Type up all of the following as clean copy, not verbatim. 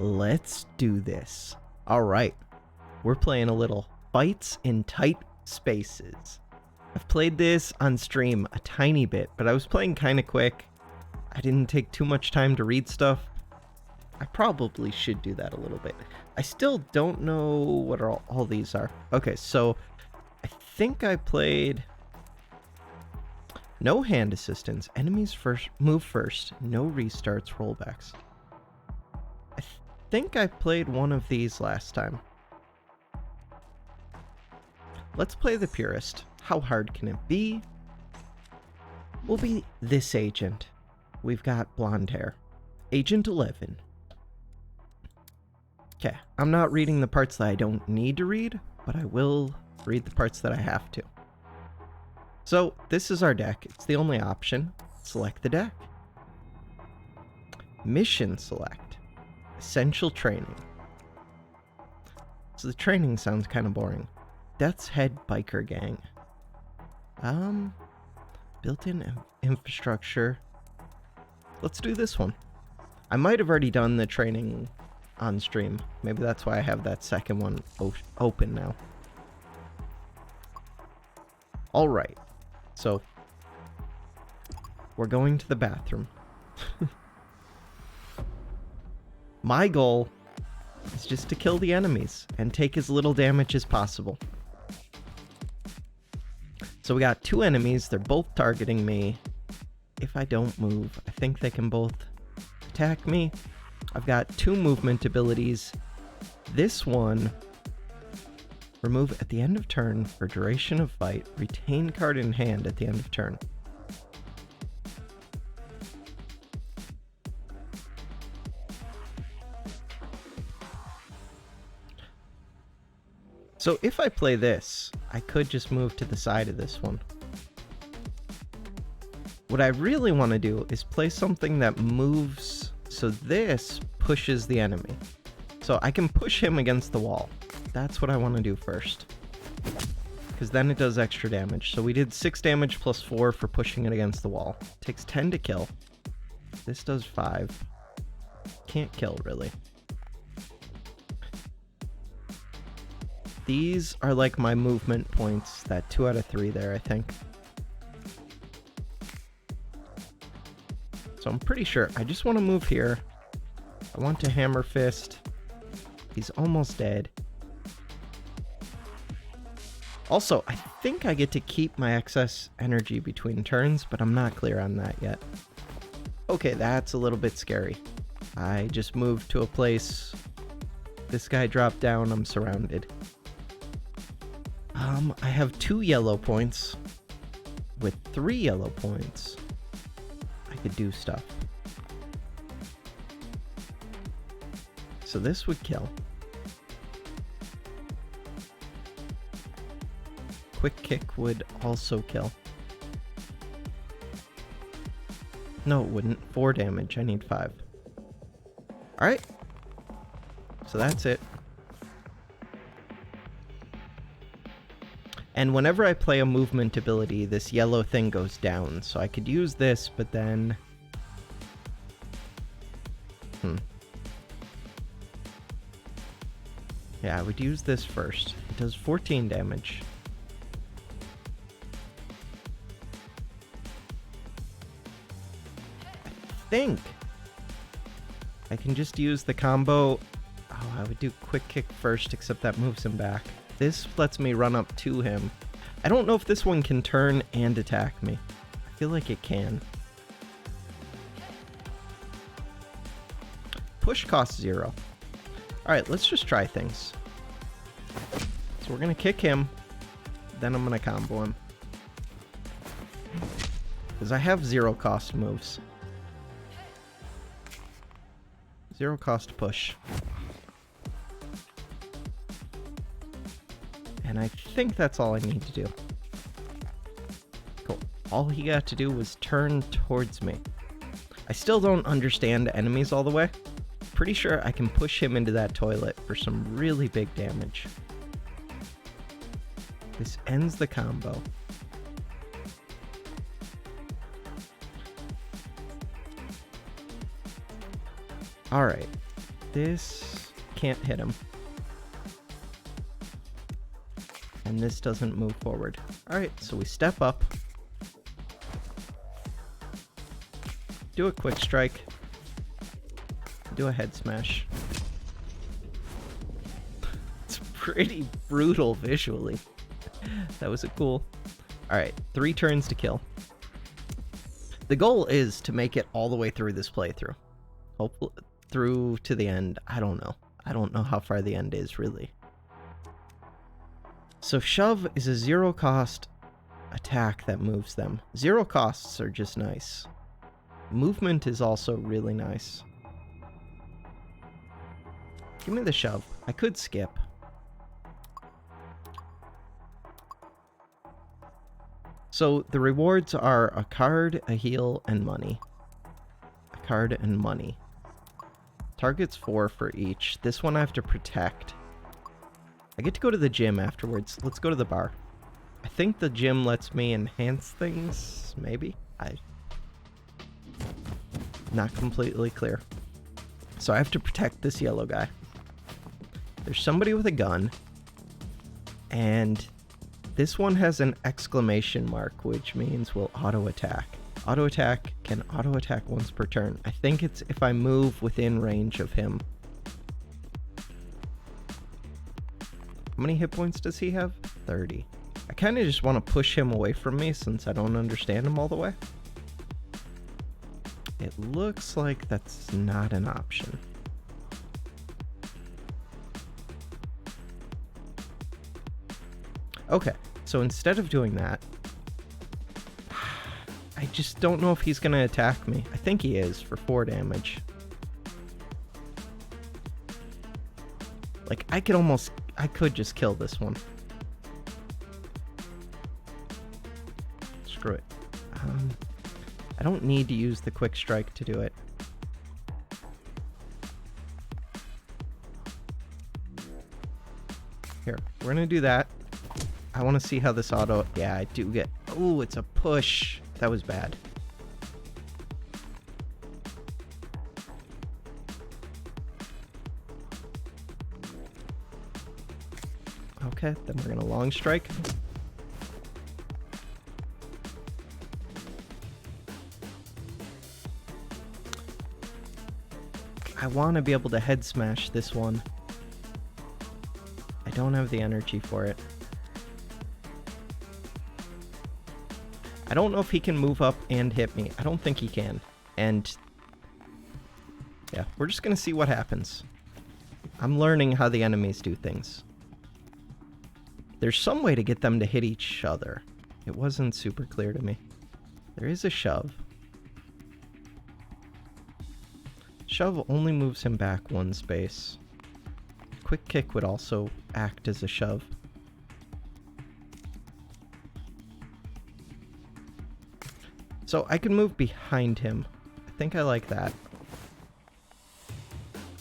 Let's do this. All right. We're playing a little Fights in Tight Spaces. I've played this on stream a tiny bit, but I was playing kind of quick. I didn't take too much time to read stuff. I probably should do that a little bit. I still don't know what all these are. Okay, so I think I played no hand assistance, enemies first, move first, no restarts, rollbacks. I think I played one of these last time. Let's play the purist. How hard can it be? We'll be this agent. We've got blonde hair. Agent 11. Okay, I'm not reading the parts that I don't need to read, but I will read the parts that I have to. So, this is our deck. It's the only option. Select the deck. Mission select. Essential training. So the training sounds kind of boring. Death's Head Biker Gang. Built-in infrastructure. Let's do this one. I might have already done the training on stream. Maybe that's why I have that second one open now. Alright. So, we're going to the bathroom. My goal is just to kill the enemies and take as little damage as possible. So we got two enemies. They're both targeting me. If I don't move, I think they can both attack me. I've got two movement abilities. This one, remove at the end of turn for duration of fight. Retain card in hand at the end of turn. So if I play this, I could just move to the side of this one. What I really want to do is play something that moves, so this pushes the enemy. So I can push him against the wall. That's what I want to do first. Because then it does extra damage. So we did 6 damage plus 4 for pushing it against the wall. Takes 10 to kill. This does 5. Can't kill, really. These are like my movement points, that 2 out of 3 there, I think. So I'm pretty sure. I just want to move here. I want to hammer fist. He's almost dead. Also, I think I get to keep my excess energy between turns, but I'm not clear on that yet. Okay, that's a little bit scary. I just moved to a place. This guy dropped down. I'm surrounded. I have 2 yellow points. With 3 yellow points, I could do stuff. So this would kill. Quick kick would also kill. No, it wouldn't. 4 damage. I need 5. Alright. So that's it. And whenever I play a movement ability, this yellow thing goes down. So I could use this, but then... Yeah, I would use this first. It does 14 damage. I think I can just use the combo. Oh, I would do quick kick first, except that moves him back. This lets me run up to him. I don't know if this one can turn and attack me. I feel like it can. Push costs 0. Alright, let's just try things. So we're going to kick him. Then I'm going to combo him. Because I have 0 cost moves. 0 cost push. And I think that's all I need to do. Cool. All he got to do was turn towards me. I still don't understand enemies all the way. Pretty sure I can push him into that toilet for some really big damage. This ends the combo. Alright. This can't hit him. And this doesn't move forward. Alright, so we step up. Do a quick strike. Do a head smash. It's pretty brutal visually. That was a cool. Alright, 3 turns to kill. The goal is to make it all the way through this playthrough. Hopefully through to the end. I don't know. I don't know how far the end is, really. So shove is a 0 cost attack that moves them. 0 costs are just nice. Movement is also really nice. Give me the shove. I could skip. So the rewards are a card, a heal, and money. A card and money. Targets 4 for each. This one I have to protect. I get to go to the gym afterwards. Let's go to the bar. I think the gym lets me enhance things, maybe? Not completely clear. So I have to protect this yellow guy. There's somebody with a gun. And this one has an exclamation mark, which means we'll auto-attack. Auto-attack can auto-attack once per turn. I think it's if I move within range of him. How many hit points does he have? 30. I kind of just want to push him away from me since I don't understand him all the way. It looks like that's not an option. Okay, so instead of doing that, I just don't know if he's going to attack me. I think he is for 4 damage. Like, I could just kill this one. Screw it. I don't need to use the quick strike to do it. Here, we're gonna do that. I want to see how this auto... Yeah, I do get... Oh, it's a push. That was bad. Okay, then we're gonna long strike. I want to be able to head smash this one. I don't have the energy for it. I don't know if he can move up and hit me. I don't think he can. And yeah, we're just gonna see what happens. I'm learning how the enemies do things. There's some way to get them to hit each other. It wasn't super clear to me. There is a shove. Shove only moves him back 1 space. Quick kick would also act as a shove. So I can move behind him. I think I like that.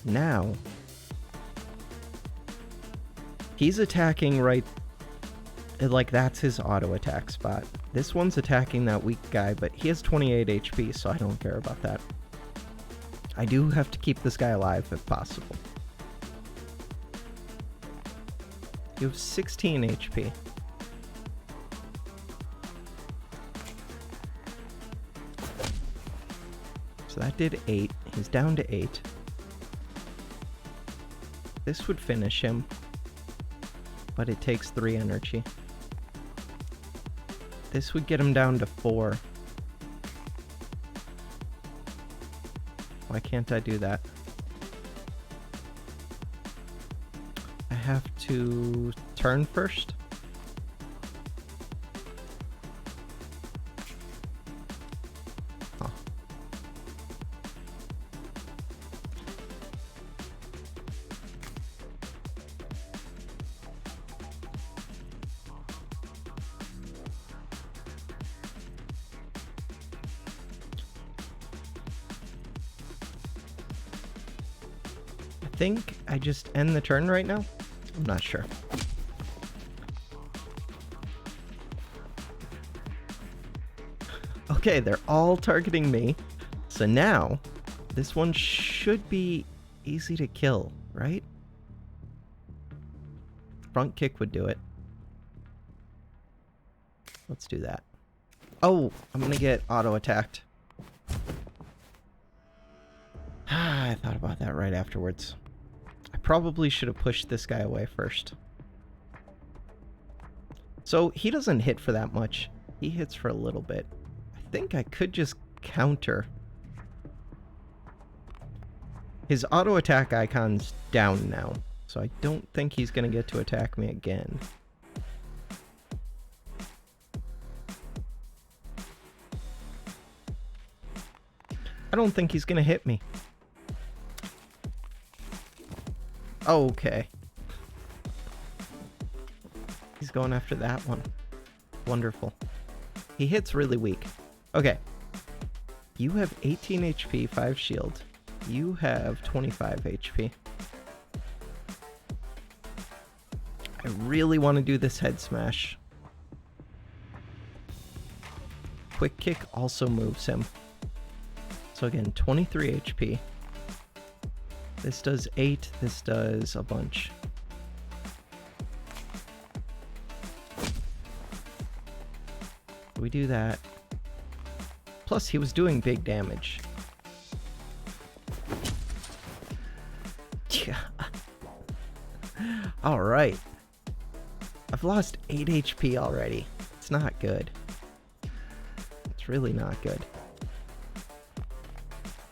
Now, he's attacking right, like that's his auto attack spot. This one's attacking that weak guy, but he has 28 HP, so I don't care about that. I do have to keep this guy alive if possible. You have 16 HP. So that did 8. He's down to 8. This would finish him, but it takes 3 energy. This would get him down to 4. Why can't I do that? I have to turn first. Oh. I think I just end the turn right now? I'm not sure. Okay, they're all targeting me. So now, this one should be easy to kill, right? Front kick would do it. Let's do that. Oh, I'm gonna get auto-attacked. I thought about that right afterwards. I probably should have pushed this guy away first. So he doesn't hit for that much. He hits for a little bit. I think I could just counter. His auto-attack icon's down now, so I don't think he's gonna get to attack me again. I don't think he's gonna hit me. Okay. He's going after that one. Wonderful. He hits really weak. Okay. You have 18 HP, 5 shield. You have 25 HP. I really want to do this head smash. Quick kick also moves him. So again, 23 HP. This does 8, this does a bunch. We do that. Plus, he was doing big damage. Yeah. Alright. I've lost 8 HP already. It's not good. It's really not good.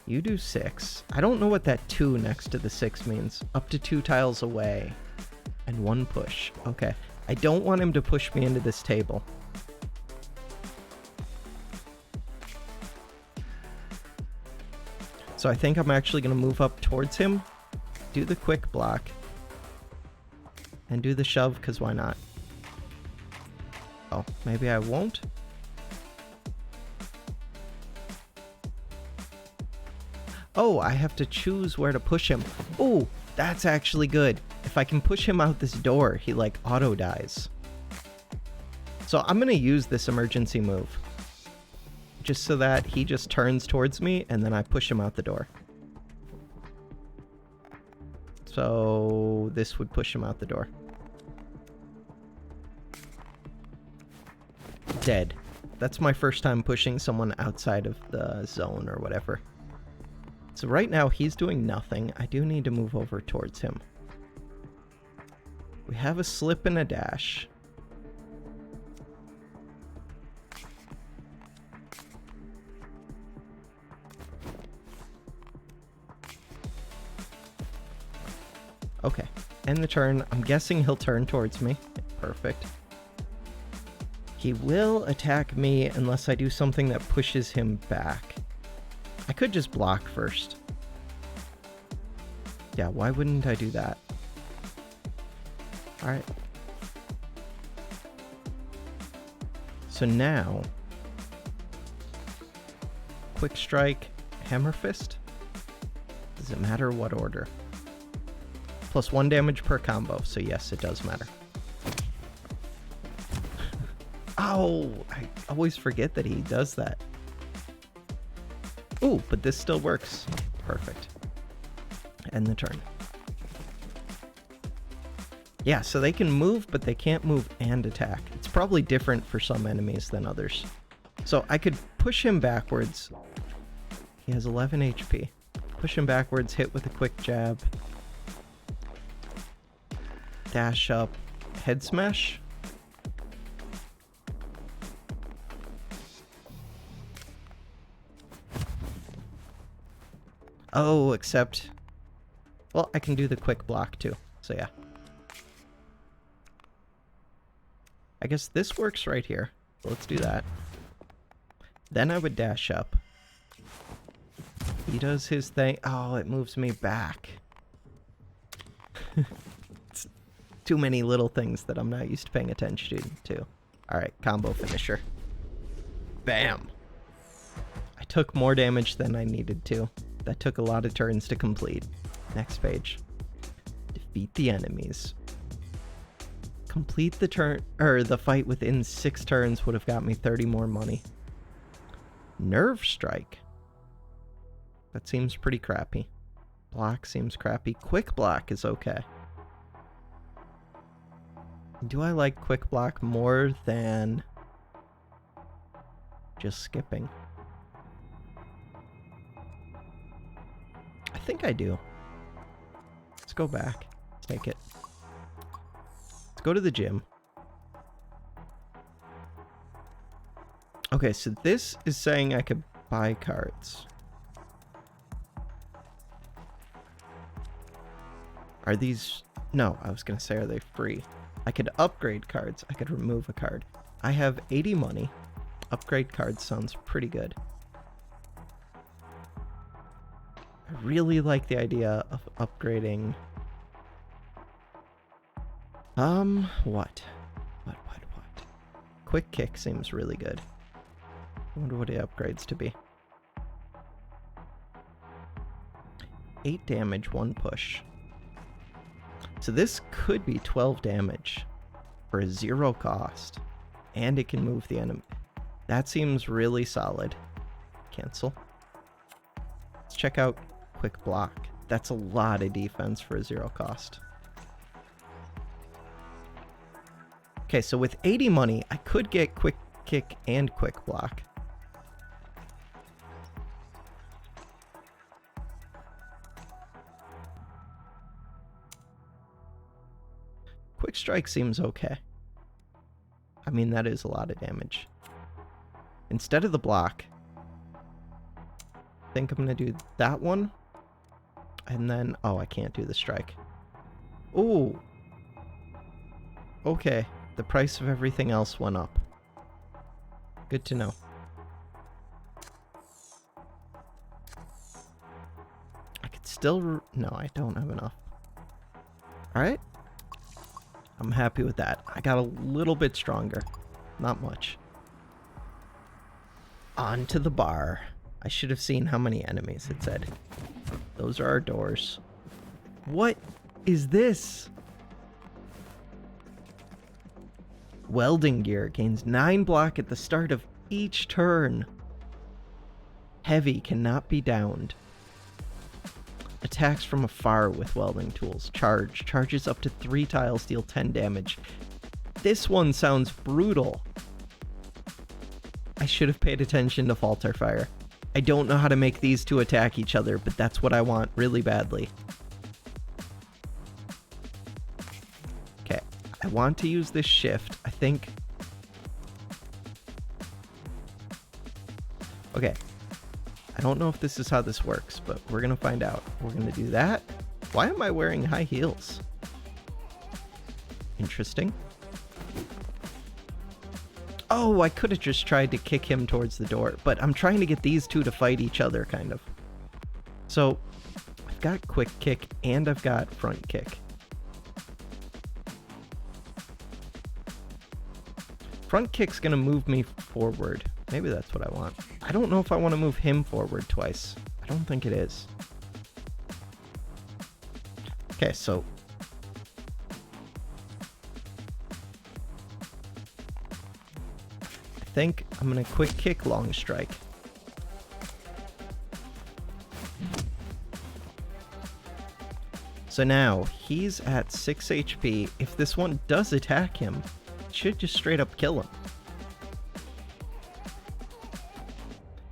You do 6. I don't know what that 2 next to the 6 means. Up to 2 tiles away. And 1 push. Okay. I don't want him to push me into this table. So I think I'm actually going to move up towards him, do the quick block, and do the shove, because why not? Oh, maybe I won't? Oh, I have to choose where to push him. Oh, that's actually good. If I can push him out this door, he like auto dies. So I'm going to use this emergency move. Just so that he just turns towards me and then I push him out the door. So this would push him out the door. Dead. That's my first time pushing someone outside of the zone or whatever. So right now he's doing nothing. I do need to move over towards him. We have a slip and a dash. Okay, end the turn. I'm guessing he'll turn towards me. Perfect. He will attack me unless I do something that pushes him back. I could just block first. Yeah, why wouldn't I do that? Alright. So now... Quick strike, hammer fist? Does it matter what order? Plus 1 damage per combo, so yes, it does matter. Oh, I always forget that he does that. Ooh, but this still works. Perfect. End the turn. Yeah, so they can move, but they can't move and attack. It's probably different for some enemies than others. So I could push him backwards. He has 11 HP. Push him backwards, hit with a quick jab. Dash up, head smash. Oh, except... Well, I can do the quick block too, so yeah. I guess this works right here. So let's do that. Then I would dash up. He does his thing. Oh, it moves me back. It's too many little things that I'm not used to paying attention to. Alright, combo finisher. Bam! I took more damage than I needed to. That took a lot of turns to complete. Next page. Defeat the enemies. Complete the turn, or the fight within 6 turns would have got me 30 more money. Nerve strike. That seems pretty crappy. Block seems crappy. Quick block is okay. Do I like quick block more than just skipping? I think I do. Let's go back. Take it. Let's go to the gym. Okay, so this is saying I could buy cards. Are these... No, I was going to say, are they free? I could upgrade cards. I could remove a card. I have 80 money. Upgrade cards sounds pretty good. I really like the idea of upgrading... What? What? Quick kick seems really good. I wonder what it upgrades to be. 8 damage, 1 push. So this could be 12 damage for a 0 cost. And it can move the enemy. That seems really solid. Cancel. Let's check out quick block. That's a lot of defense for a 0 cost. Okay, so with 80 money, I could get quick kick and quick block. Quick strike seems okay. I mean, that is a lot of damage. Instead of the block, I think I'm going to do that one. And then, oh, I can't do the strike. Ooh. Okay, the price of everything else went up. Good to know. I could still... No, I don't have enough. Alright. I'm happy with that. I got a little bit stronger. Not much. On to the bar. I should have seen how many enemies it said. Those are our doors. What is this? Welding gear gains 9 block at the start of each turn. Heavy cannot be downed. Attacks from afar with welding tools. Charge. Charges up to 3 tiles, deal 10 damage. This one sounds brutal. I should have paid attention to falter fire. I don't know how to make these two attack each other, but that's what I want really badly. Okay, I want to use this shift. I think... Okay. I don't know if this is how this works, but we're going to find out. We're going to do that. Why am I wearing high heels? Interesting. Oh, I could have just tried to kick him towards the door, but I'm trying to get these two to fight each other, kind of. So, I've got quick kick and I've got front kick. Front kick's going to move me forward. Maybe that's what I want. I don't know if I want to move him forward twice. I don't think it is. Okay, so... I think I'm going to quick kick long strike. So now, he's at 6 HP. If this one does attack him, it should just straight up kill him.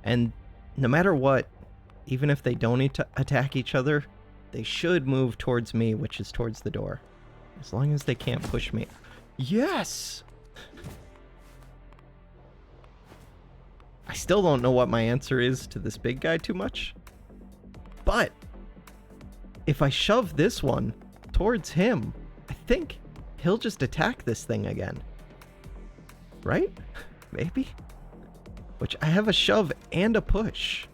And no matter what, even if they don't attack each other, they should move towards me, which is towards the door. As long as they can't push me. Yes! I still don't know what my answer is to this big guy too much. But if I shove this one towards him, I think he'll just attack this thing again. Right? Maybe? Which I have a shove and a push.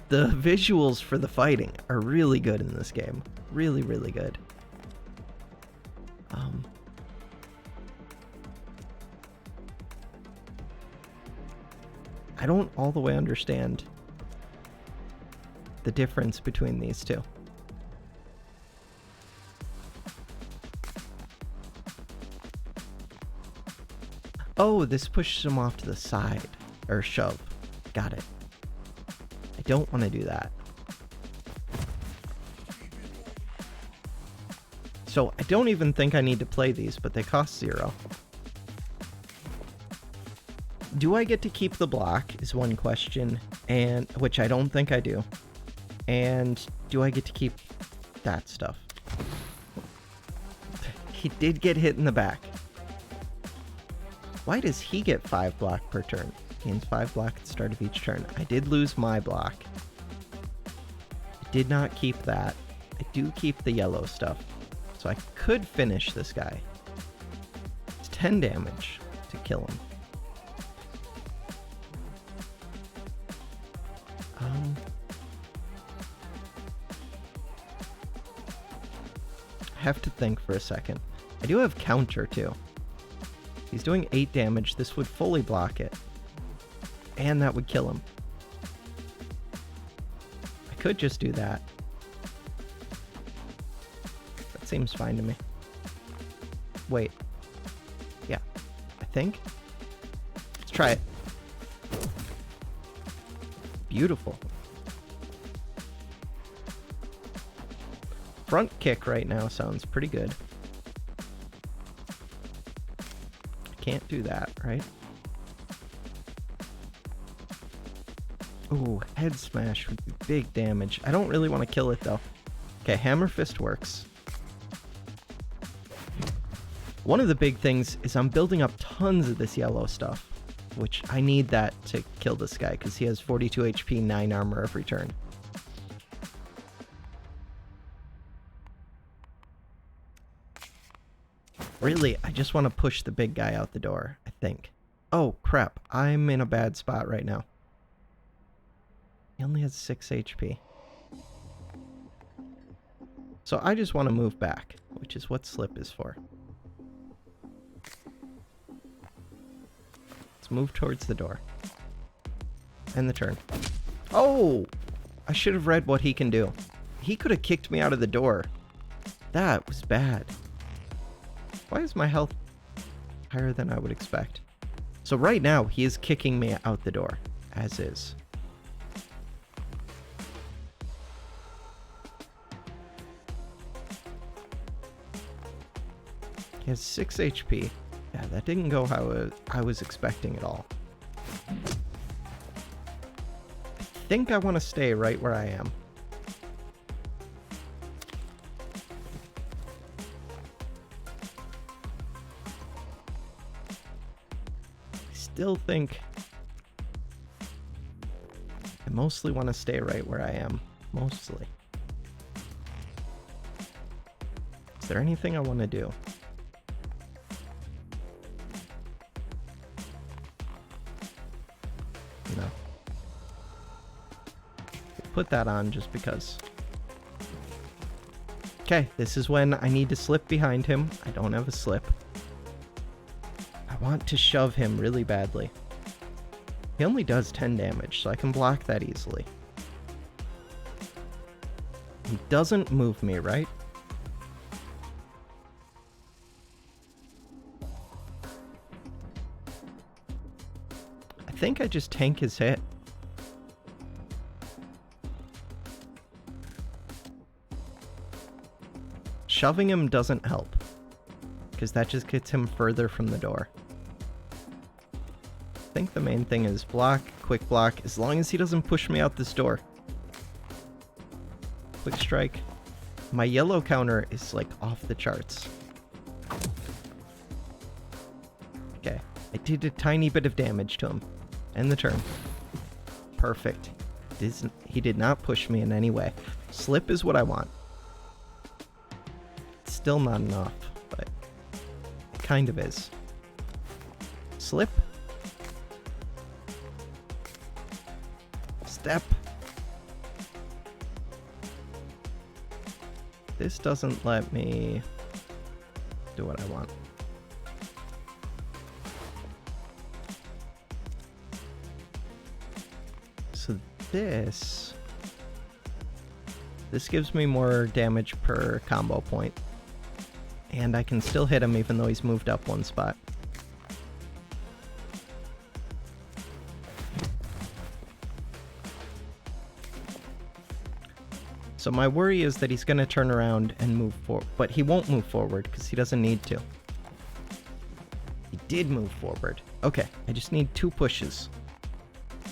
The visuals for the fighting are really good in this game. Really, really good. I don't all the way understand the difference between these two. Oh, this pushes him off to the side. Or shove. Got it. I don't want to do that. So I don't even think I need to play these, but they cost 0. Do I get to keep the block is one question, and which I don't think I do. And do I get to keep that stuff? He did get hit in the back. Why does he get 5 block per turn? Gains 5 block at the start of each turn. I did lose my block. I did not keep that. I do keep the yellow stuff. So I could finish this guy. It's 10 damage to kill him. I have to think for a second. I do have counter too. He's doing 8 damage. This would fully block it. And that would kill him. I could just do that. That seems fine to me. Wait. Yeah. I think. Let's try it. Beautiful. Front kick right now sounds pretty good. Can't do that, right? Ooh, head smash would be big damage. I don't really want to kill it though. Okay, hammer fist works. One of the big things is I'm building up tons of this yellow stuff, which I need that to kill this guy because he has 42 HP, 9 armor every turn. Really, I just want to push the big guy out the door, I think. Oh, crap. I'm in a bad spot right now. He only has 6 HP. So I just want to move back, which is what slip is for. Let's move towards the door. End the turn. Oh! I should have read what he can do. He could have kicked me out of the door. That was bad. Why is my health higher than I would expect? So right now, he is kicking me out the door, as is. He has 6 HP. Yeah, that didn't go how I was expecting at all. I think I want to stay right where I am. Still think I mostly want to stay right where I am. Mostly. Is there anything I want to do? No. Put that on just because. Okay, this is when I need to slip behind him. I don't have a slip. I want to shove him really badly. He only does 10 damage, so I can block that easily. He doesn't move me, right? I think I just tank his hit. Shoving him doesn't help, because that just gets him further from the door. I think the main thing is block, quick block, as long as he doesn't push me out this door. Quick strike. My yellow counter is like off the charts. Okay, I did a tiny bit of damage to him. End the turn. Perfect. He did not push me in any way. Slip is what I want. It's still not enough, but it kind of is. Slip. Step. This doesn't let me do what I want. So this gives me more damage per combo point. And I can still hit him even though he's moved up one spot. So my worry is that he's going to turn around and move forward, but he won't move forward because he doesn't need to. He did move forward. Okay, I just need 2 pushes.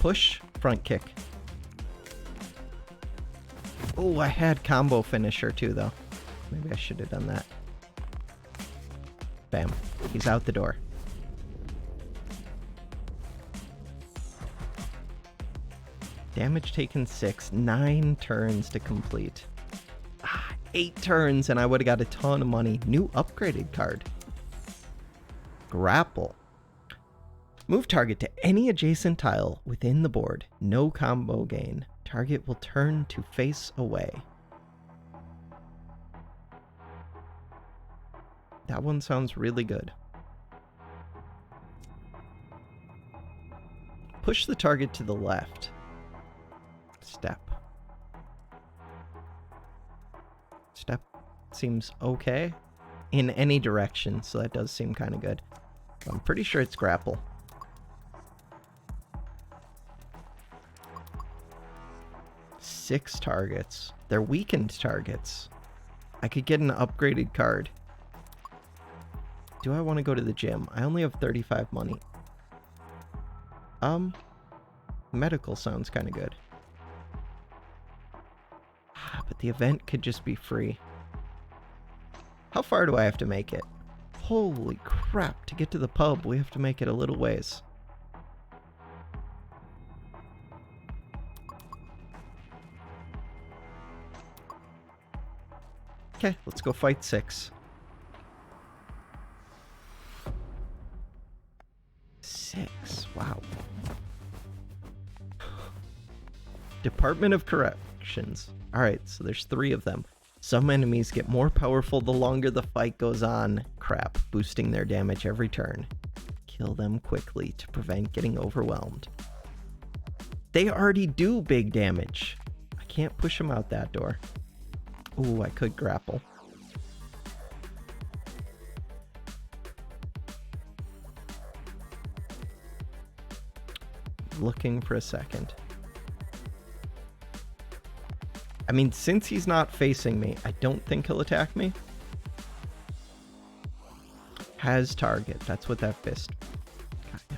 Push, front kick. Oh, I had combo finisher too, though. Maybe I should have done that. Bam. He's out the door. Damage taken 6. 9 turns to complete. 8 turns and I would have got a ton of money. New upgraded card. Grapple. Move target to any adjacent tile within the board. No combo gain. Target will turn to face away. That one sounds really good. Push the target to the left. Step. Step seems okay in any direction, so that does seem kind of good. I'm pretty sure it's grapple. Six targets. They're weakened targets. I could get an upgraded card. Do I want to go to the gym? I only have 35 money. Medical sounds kind of good. But the event could just be free. How far do I have to make it? Holy crap, to get to the pub, we have to make it a little ways. Okay, let's go fight 6. 6, wow. Department of Corrections. Alright, so there's 3 of them. Some enemies get more powerful the longer the fight goes on. Crap, boosting their damage every turn. Kill them quickly to prevent getting overwhelmed. They already do big damage. I can't push them out that door. Ooh, I could grapple. Looking for a second. I mean, since he's not facing me, I don't think he'll attack me. Has target. That's what that fist. Got ya.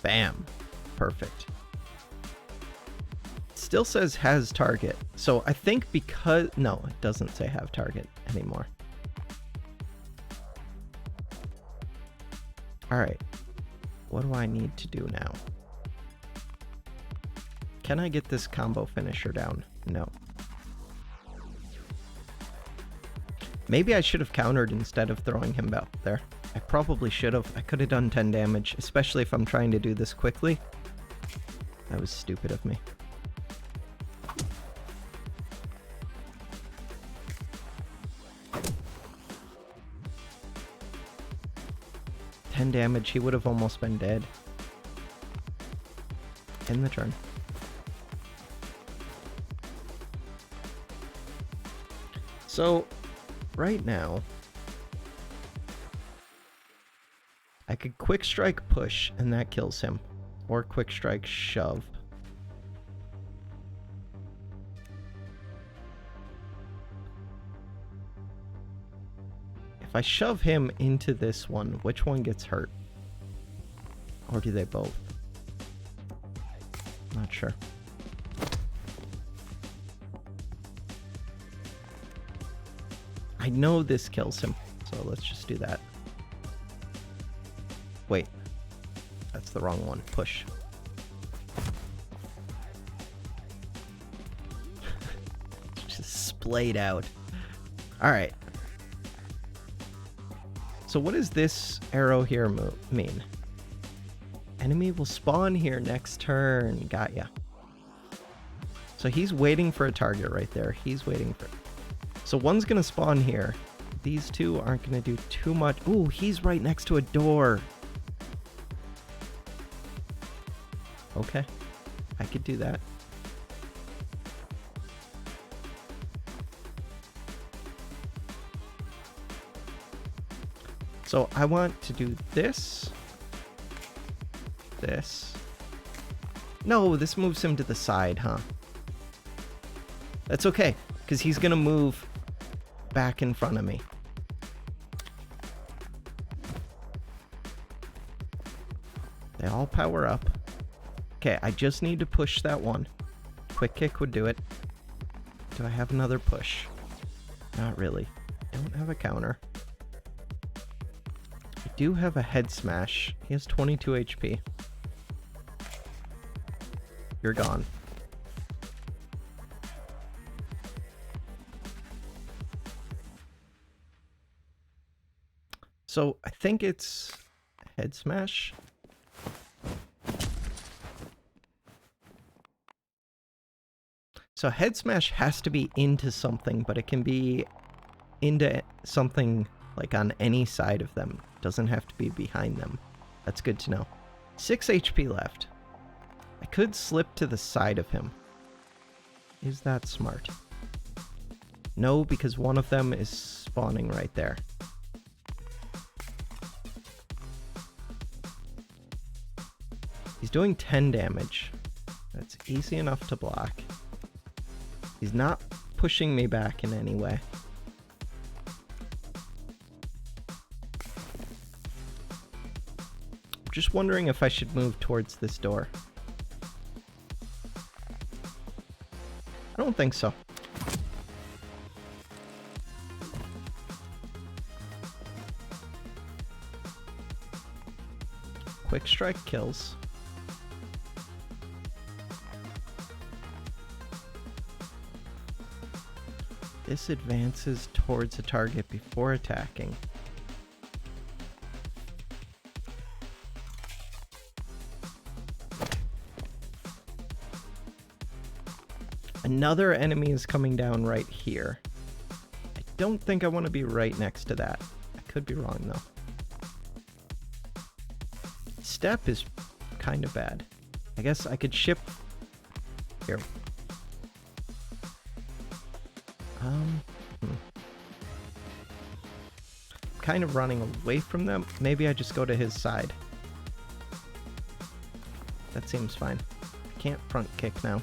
Bam. Perfect. Still says has target. So I think because... No, it doesn't say have target anymore. Alright. What do I need to do now? Can I get this combo finisher down? No. Maybe I should have countered instead of throwing him out there. I probably should have. I could have done 10 damage, especially if I'm trying to do this quickly. That was stupid of me. Damage, he would have almost been dead. In the turn. So, right now, I could quick strike push and that kills him. Or quick strike shove. If I shove him into this one, which one gets hurt? Or do they both? Not sure. I know this kills him, so let's just do that. Wait. That's the wrong one. Push. Just splayed out. Alright. So what does this arrow here mean? Enemy will spawn here next turn. Got ya. So he's waiting for a target right there. He's waiting for... So one's going to spawn here. These two aren't going to do too much. Ooh, he's right next to a door. Okay. I could do that. So I want to do this. this. No, this moves him to the side, huh? That's okay, because he's going to move back in front of me. They all power up. Okay, I just need to push that one. Quick kick would do it. Do I have another push? Not really. I don't have a counter. I do have a head smash. He has 22 HP. You're gone. So I think it's head smash. So head smash has to be into something, but it can be into something like on any side of them. Doesn't have to be behind them. That's good to know. 6 HP left. I could slip to the side of him. Is that smart? No, because one of them is spawning right there. He's doing 10 damage. That's easy enough to block. He's not pushing me back in any way. I'm just wondering if I should move towards this door. I don't think so. Quick strike kills. This advances towards a target before attacking. Another enemy is coming down right here. I don't think I want to be right next to that. I could be wrong though. Step is kind of bad. I guess I could ship... Here. I'm kind of running away from them. Maybe I just go to his side. That seems fine. I can't front kick now.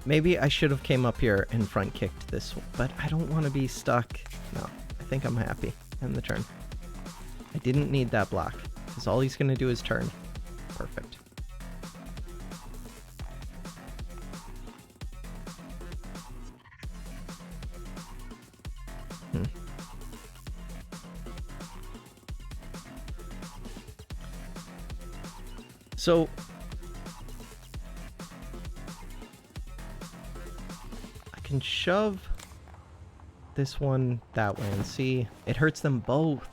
Maybe I should have came up here and front kicked this one, but I don't want to be stuck. No, I think I'm happy. End the turn. I didn't need that block, because all he's going to do is turn. Perfect. So... can shove this one that way and see it hurts them both.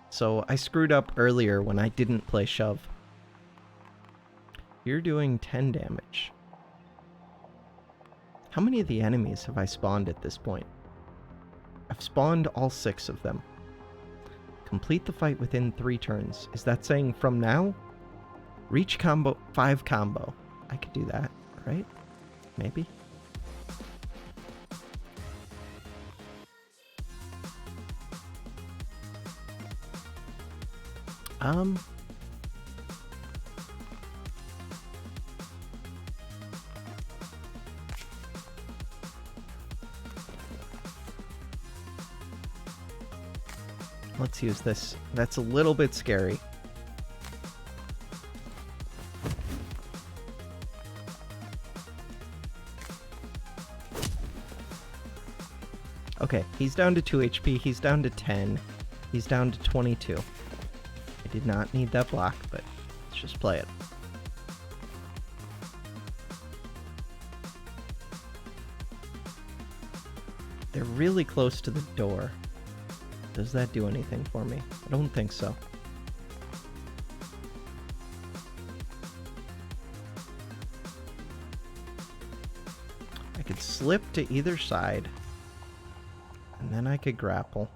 So I screwed up earlier when I didn't play shove. You're doing 10 damage. How many of the enemies have I spawned at this point? I've spawned all 6 of them. Complete the fight within 3 turns. Is that saying from now? Reach combo 5 combo. I could do that, right? Maybe. Let's use this. That's a little bit scary. Okay, he's down to 2 HP, he's down to 10, he's down to 22. I did not need that block, but let's just play it. They're really close to the door. Does that do anything for me? I don't think so. I could slip to either side, and then I could grapple.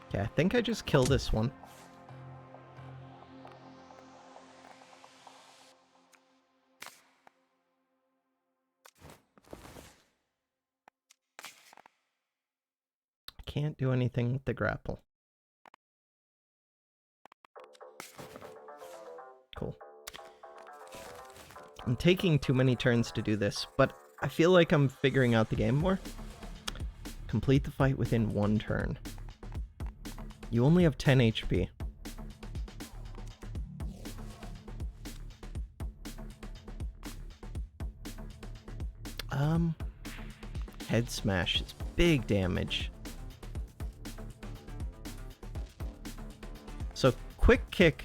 Okay, I think I just kill this one. can't do anything with the grapple. Cool. I'm taking too many turns to do this, but I feel like I'm figuring out the game more. Complete the fight within 1 turn. You only have 10 HP. Head smash is big damage. So quick kick.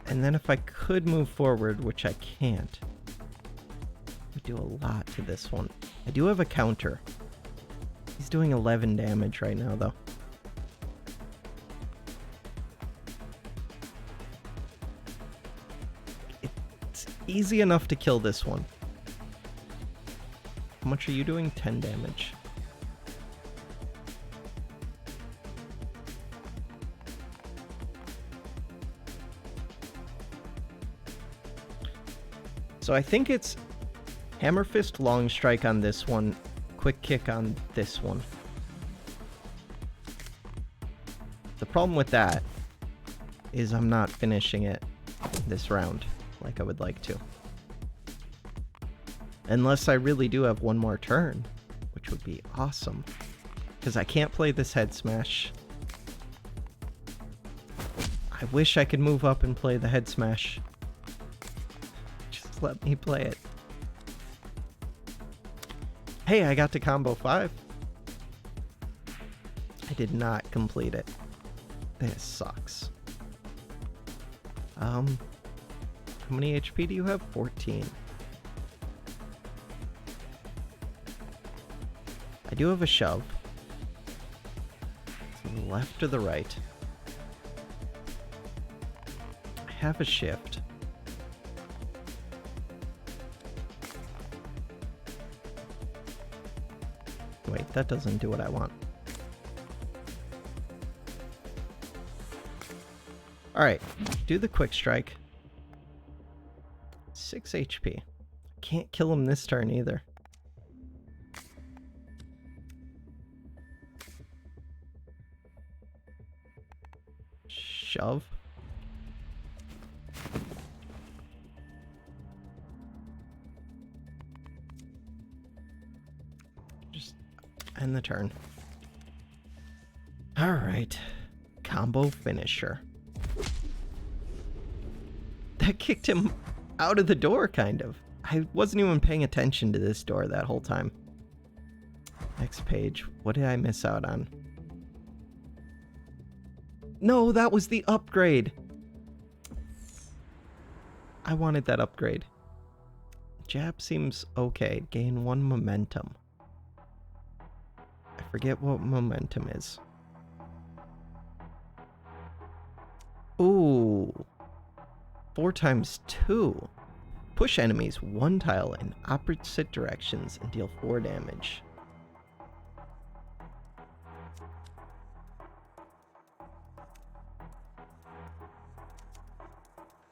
And then if I could move forward, which I can't, I do a lot to this one. I do have a counter. He's doing 11 damage right now, though. It's easy enough to kill this one. How much are you doing? 10 damage. So I think it's Hammer Fist, Long Strike on this one, Quick Kick on this one. The problem with that is I'm not finishing it this round like I would like to. Unless I really do have one more turn, which would be awesome. Because I can't play this head smash. I wish I could move up and play the head smash. Just let me play it. Hey, I got to combo 5. I did not complete it. This sucks. How many HP do you have? 14. I do have a shove. To the left or the right? I have a shift. Wait, that doesn't do what I want. Alright, do the quick strike. 6 HP. Can't kill him this turn either. Shove. Just end the turn. Alright. Combo finisher. That kicked him out of the door, kind of. I wasn't even paying attention to this door that whole time. Next page. What did I miss out on? No, that was the upgrade. I wanted that upgrade. Jab seems okay. Gain 1 momentum. I forget what momentum is. Ooh. 4 times 2. Push enemies 1 tile in opposite directions and deal 4 damage.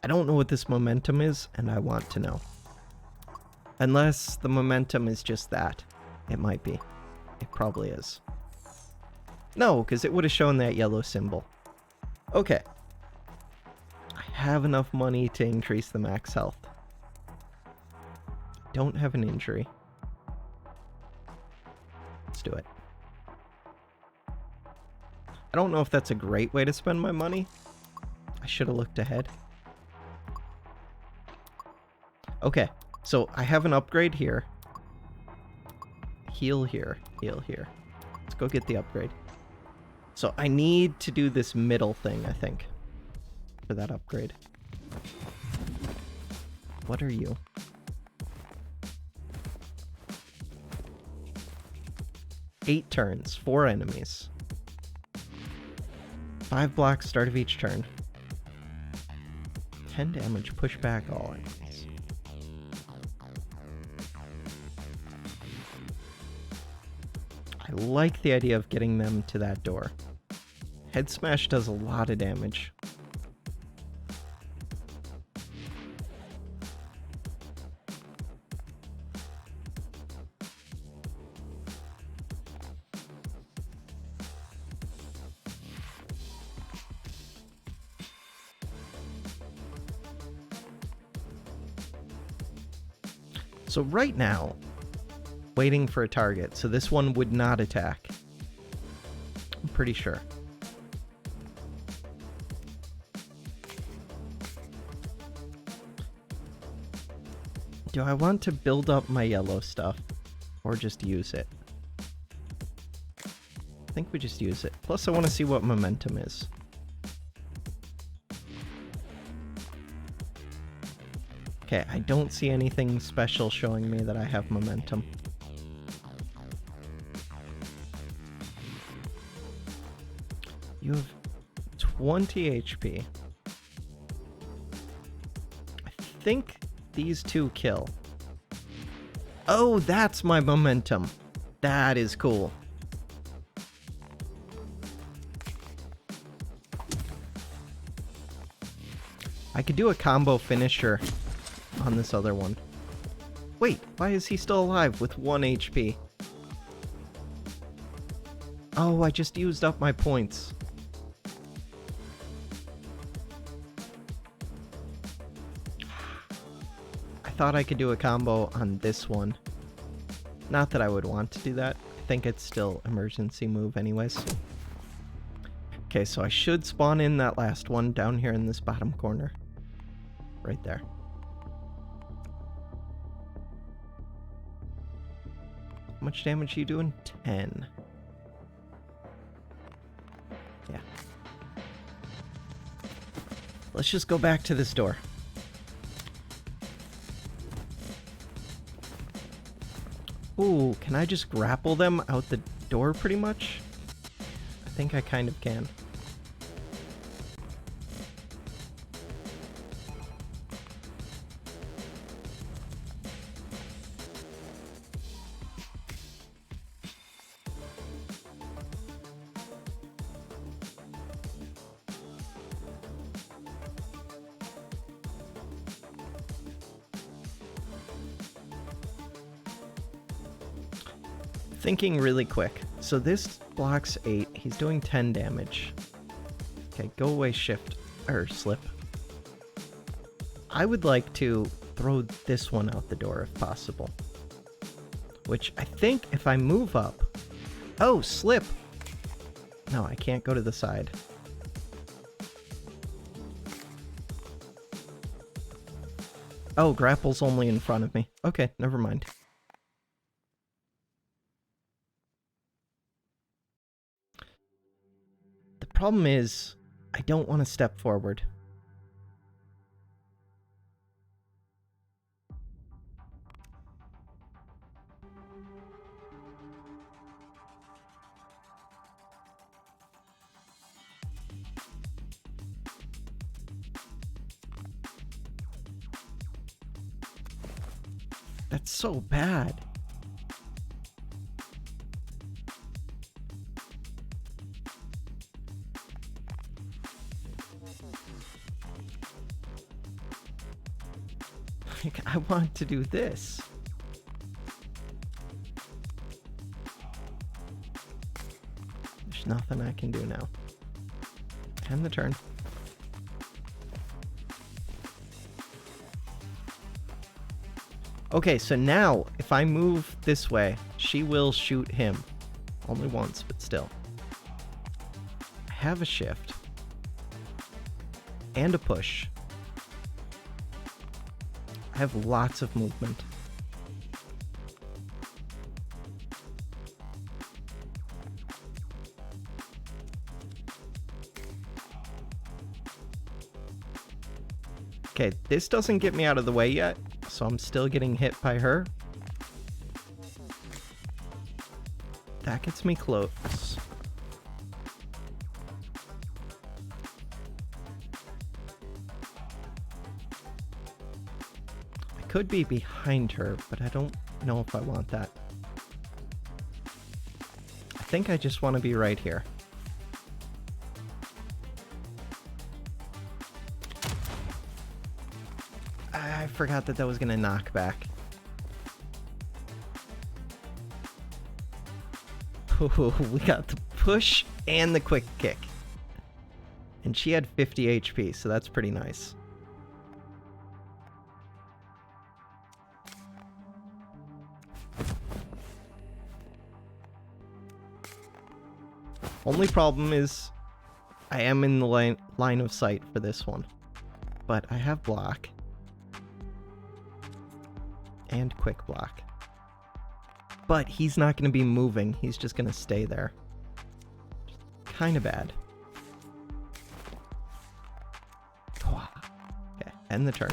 I don't know what this momentum is, and I want to know. Unless the momentum is just that. It might be. It probably is. No, because it would have shown that yellow symbol. Okay. I have enough money to increase the max health. Don't have an injury. Let's do it. I don't know if that's a great way to spend my money. I should have looked ahead. Okay, so I have an upgrade here. Heal here, heal here. Let's go get the upgrade. So I need to do this middle thing, I think, for that upgrade. What are you? Eight turns, 4 enemies. 5 blocks, start of each turn. 10 damage, push back all enemies. I like the idea of getting them to that door. Head smash does a lot of damage. So right now, waiting for a target. So this one would not attack. I'm pretty sure. Do I want to build up my yellow stuff or just use it? I think we just use it. Plus I want to see what momentum is. Okay, I don't see anything special showing me that I have momentum. You have 20 HP. I think these two kill. Oh, that's my momentum. That is cool. I could do a combo finisher on this other one. Wait, why is he still alive with 1 HP? Oh, I just used up my points. I thought I could do a combo on this one. Not that I would want to do that. I think it's still emergency move anyways. Okay, so I should spawn in that last one down here in this bottom corner. Right there. How much damage are you doing? 10. Yeah. Let's just go back to this door. Ooh, can I just grapple them out the door pretty much? I think I kind of can. Thinking really quick. So this blocks 8. He's doing 10 damage. Okay, go away, shift, or slip. I would like to throw this one out the door if possible. Which I think if I move up... Oh, slip! No, I can't go to the side. Oh, grapple's only in front of me. Okay, never mind. Problem is, I don't want to step forward. That's so bad. I want to do this. There's nothing I can do now. End the turn. Okay, so now, if I move this way, she will shoot him. Only once, but still. I have a shift. And a push. I have lots of movement. Okay, this doesn't get me out of the way yet, so I'm still getting hit by her. That gets me close. Could be behind her, but I don't know if I want that. I think I just want to be right here. I forgot that was going to knock back. Ooh, we got the push and the quick kick. And she had 50 HP, so that's pretty nice. Only problem is I am in the line of sight for this one. But I have block. And quick block. But he's not going to be moving. He's just going to stay there. Kind of bad. Okay, end the turn.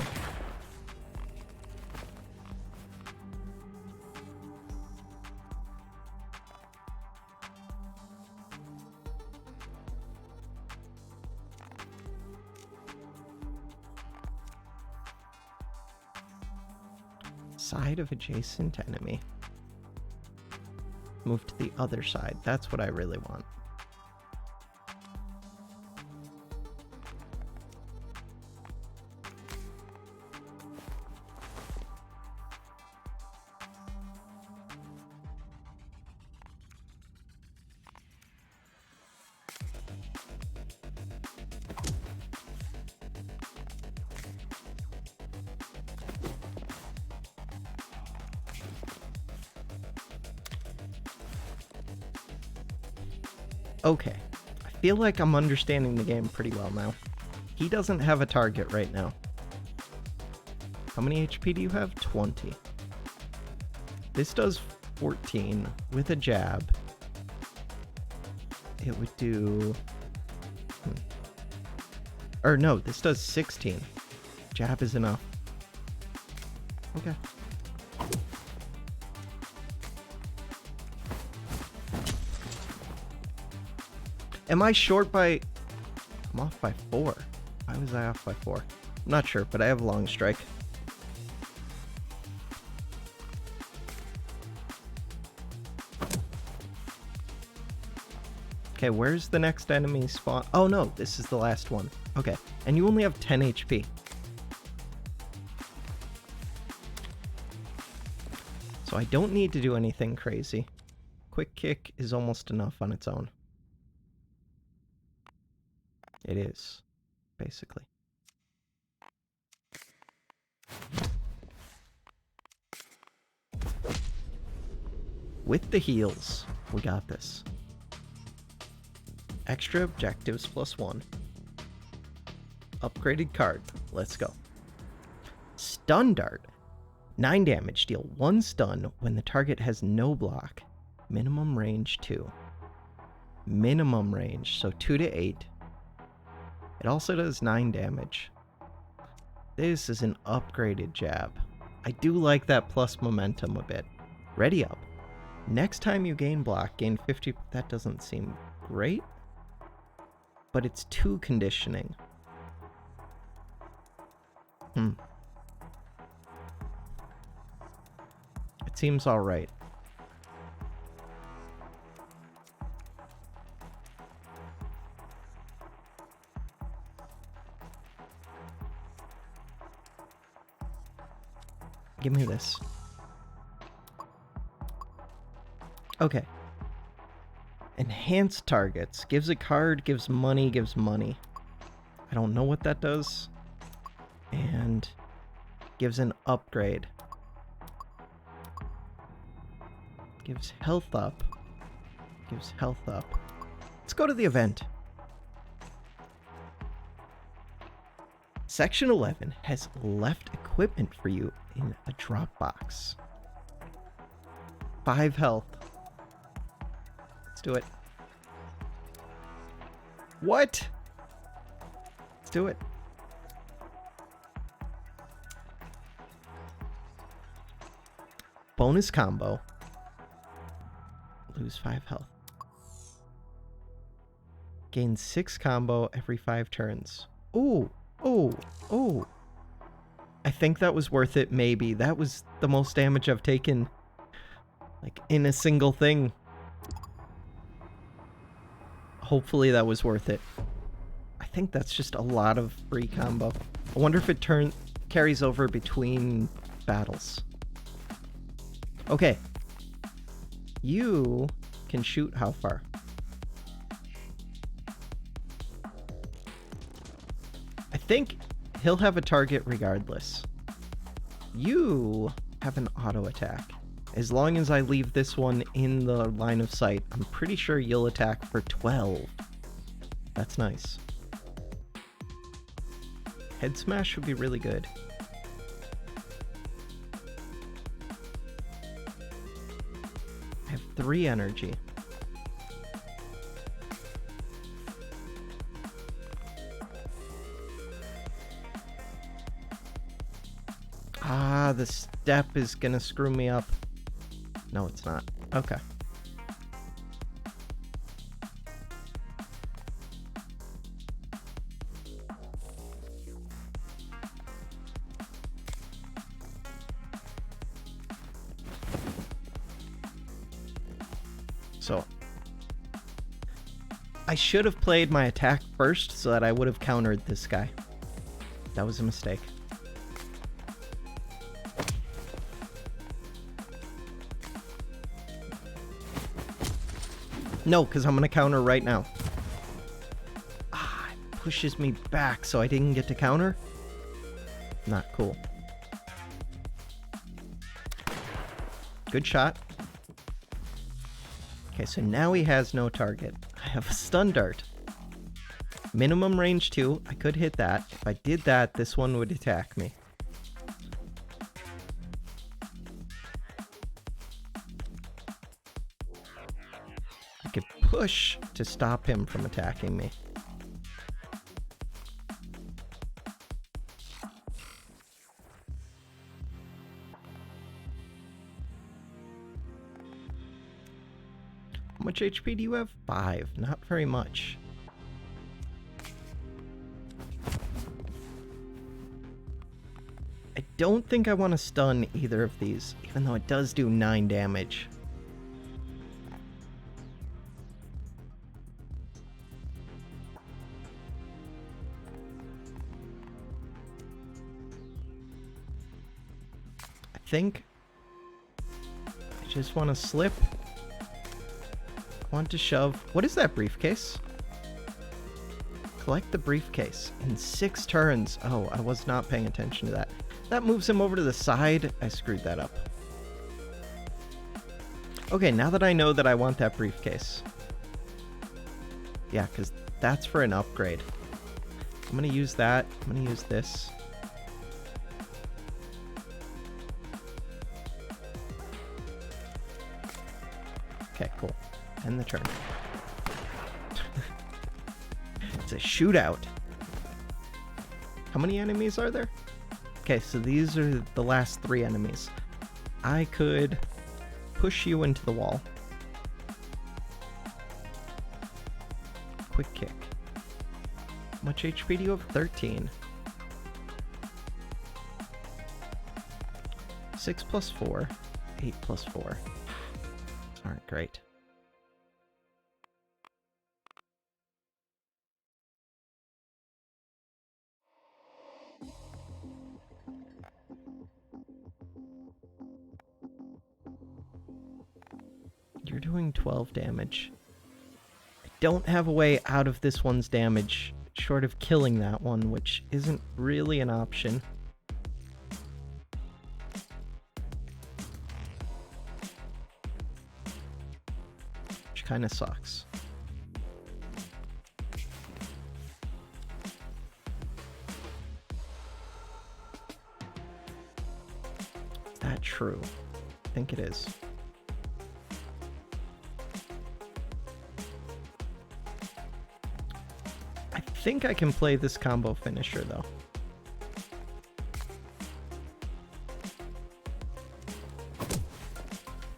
Side of adjacent enemy. Move to the other side. That's what I really want. Okay, I feel like I'm understanding the game pretty well now. He doesn't have a target right now. How many HP do you have? 20. This does 14 with a jab. It would do... Or no, this does 16. Jab is enough. Okay. Am I short by... I'm off by 4. Why was I off by 4? I'm not sure, but I have long strike. Okay, where's the next enemy spawn? Oh no, this is the last one. Okay, and you only have 10 HP. So I don't need to do anything crazy. Quick kick is almost enough on its own. It is, basically. With the heals, we got this. Extra objectives +1. Upgraded card. Let's go. Stun dart. 9 damage. Deal 1 stun when the target has no block. Minimum range 2. Minimum range, so 2 to 8. It also does 9 damage. This is an upgraded jab. I do like that plus momentum a bit. Ready up. Next time you gain block, gain 50... That doesn't seem great. But it's 2 conditioning. It seems alright. Give me this. Okay. Enhanced targets. Gives a card, gives money, gives money. I don't know what that does. And gives an upgrade. Gives health up. Gives health up. Let's go to the event. Section 11 has left equipment for you in a drop box. 5 health. Let's do it. What? Let's do it. Bonus combo. Lose 5 health. Gain 6 combo every 5 turns. Ooh. Oh, oh. I think that was worth it, maybe. That was the most damage I've taken, like, in a single thing. Hopefully that was worth it. I think that's just a lot of free combo. I wonder if it carries over between battles. Okay. You can shoot how far? I think he'll have a target regardless. You have an auto attack. As long as I leave this one in the line of sight, I'm pretty sure you'll attack for 12. That's nice. Head smash would be really good. I have 3 energy. Ah, the step is gonna screw me up. No, it's not. Okay. So, I should have played my attack first so that I would have countered this guy. That was a mistake. No, because I'm going to counter right now. Ah, it pushes me back so I didn't get to counter. Not cool. Good shot. Okay, so now he has no target. I have a stun dart. Minimum range 2. I could hit that. If I did that, this one would attack me. I could push to stop him from attacking me. How much HP do you have? 5. Not very much. I don't think I want to stun either of these, even though it does do 9 damage. I think I just want to slip. Want to shove. What is that briefcase? Collect the briefcase in 6 turns. Oh, I was not paying attention to that. That moves him over to the side. I screwed that up. Okay, now that I know that I want that briefcase. Yeah, because that's for an upgrade. I'm going to use that. I'm going to use this. Okay, cool. End the turn. It's a shootout. How many enemies are there? Okay, so these are the last 3 enemies. I could push you into the wall. Quick kick. How much HP do you have? 13. 6 plus 4. 8 plus 4. Alright, great. You're doing 12 damage. I don't have a way out of this one's damage, short of killing that one, which isn't really an option. Which kind of sucks. Is that true? I think it is. I think I can play this combo finisher, though.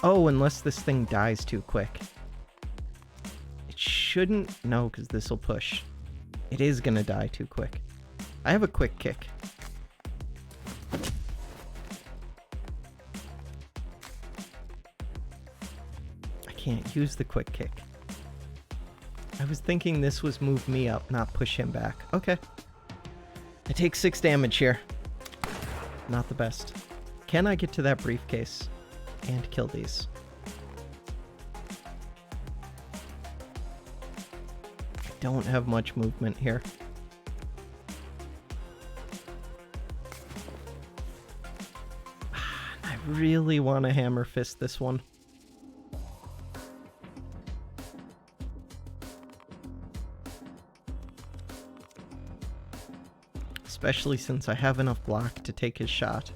Oh, unless this thing dies too quick. It shouldn't... No, because this will push. It is going to die too quick. I have a quick kick. I can't use the quick kick. I was thinking this was move me up, not push him back. Okay. I take 6 damage here. Not the best. Can I get to that briefcase and kill these? I don't have much movement here. I really want to hammer fist this one. Especially since I have enough block to take his shot.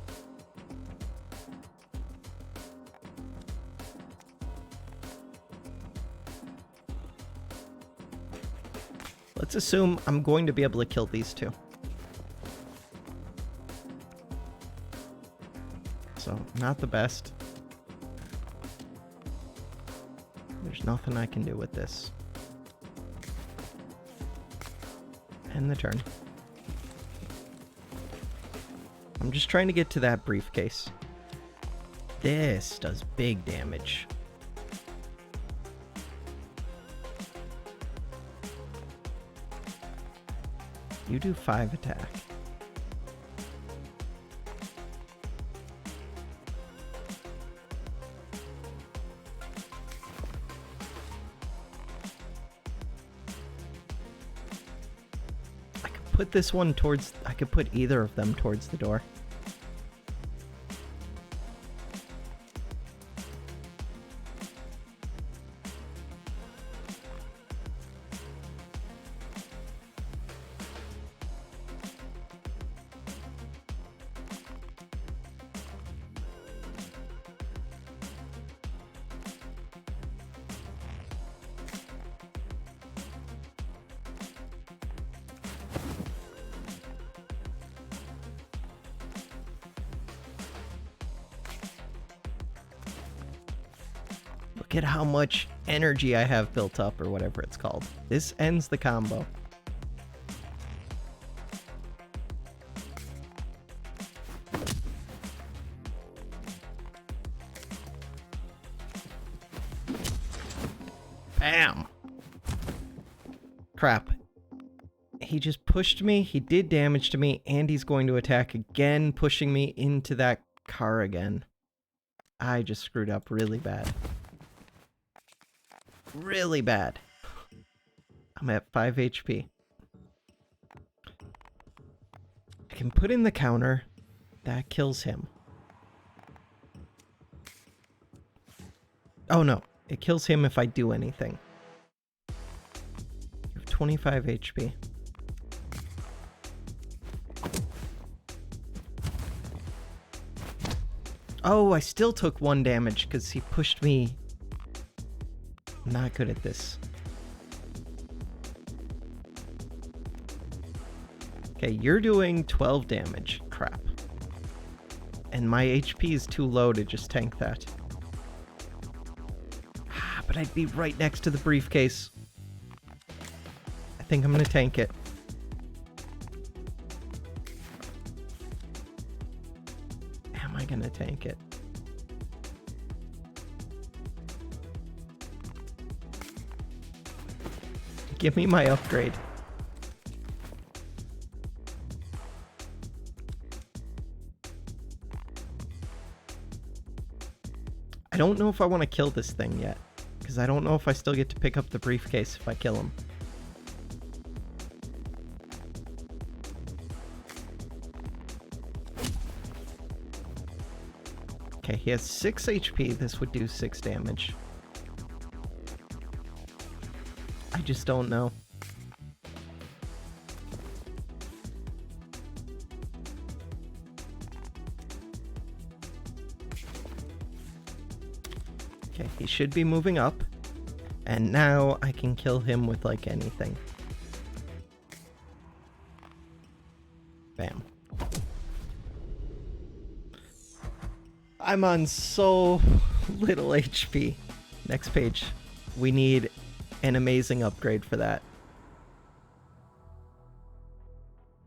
Let's assume I'm going to be able to kill these two. So, not the best. There's nothing I can do with this. End the turn. I'm just trying to get to that briefcase. This does big damage. You do 5 attack. I could put this one towards... I could put either of them towards the door. Look at how much energy I have built up, or whatever it's called. This ends the combo. Bam! Crap. He just pushed me, he did damage to me, and he's going to attack again, pushing me into that car again. I just screwed up really bad. Really bad. I'm at 5 HP. I can put in the counter. That kills him. Oh no, it kills him if I do anything. You have 25 HP. Oh, I still took 1 damage because he pushed me. I'm not good at this. Okay, you're doing 12 damage. Crap. And my HP is too low to just tank that. Ah, but I'd be right next to the briefcase. I think I'm gonna tank it. Am I gonna tank it? Give me my upgrade. I don't know if I want to kill this thing yet, because I don't know if I still get to pick up the briefcase if I kill him. Okay, he has 6 HP. This would do 6 damage. I just don't know. Okay, he should be moving up. And now I can kill him with like anything. Bam. I'm on so little HP. Next page. We need an amazing upgrade for that.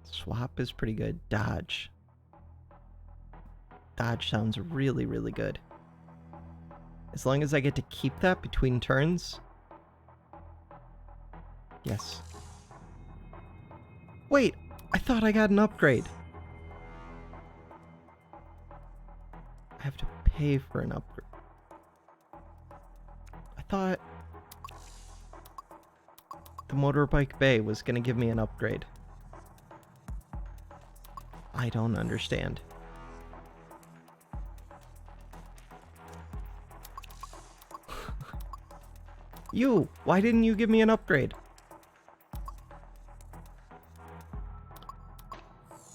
Swap is pretty good. Dodge. Dodge sounds really, really good. As long as I get to keep that between turns. Yes. Wait, I thought I got an upgrade. I have to pay for an upgrade. I thought the motorbike bay was gonna give me an upgrade. I don't understand. You! Why didn't you give me an upgrade?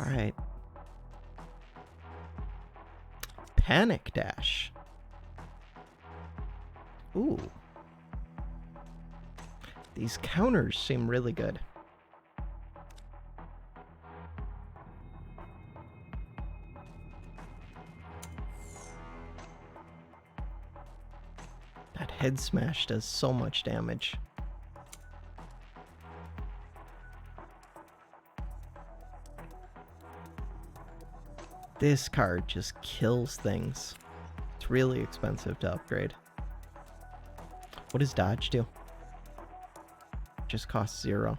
Alright. Panic Dash. Ooh. These counters seem really good. That head smash does so much damage. This card just kills things. It's really expensive to upgrade. What does dodge do? Just costs 0.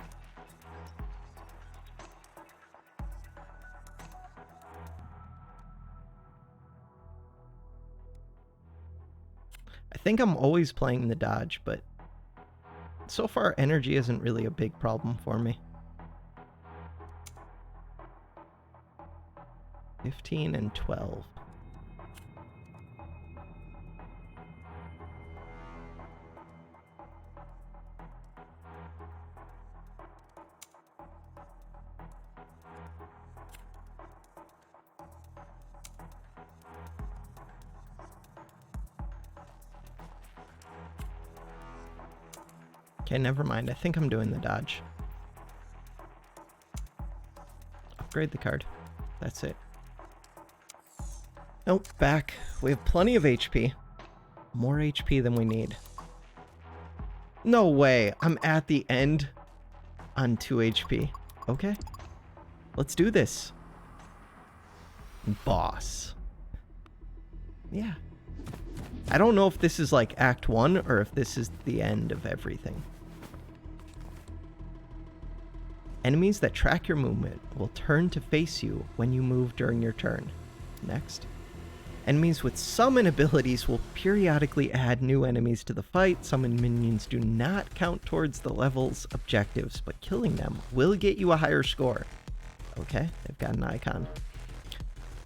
I think I'm always playing the dodge, but so far energy isn't really a big problem for me. 15 and 12. Okay, never mind. I think I'm doing the dodge. Upgrade the card. That's it. Nope, back. We have plenty of HP. More HP than we need. No way. I'm at the end on 2 HP. Okay. Let's do this. Boss. Yeah. I don't know if this is like Act 1 or if this is the end of everything. Enemies that track your movement will turn to face you when you move during your turn. Next. Enemies with summon abilities will periodically add new enemies to the fight. Summon minions do not count towards the level's objectives, but killing them will get you a higher score. Okay, they've got an icon.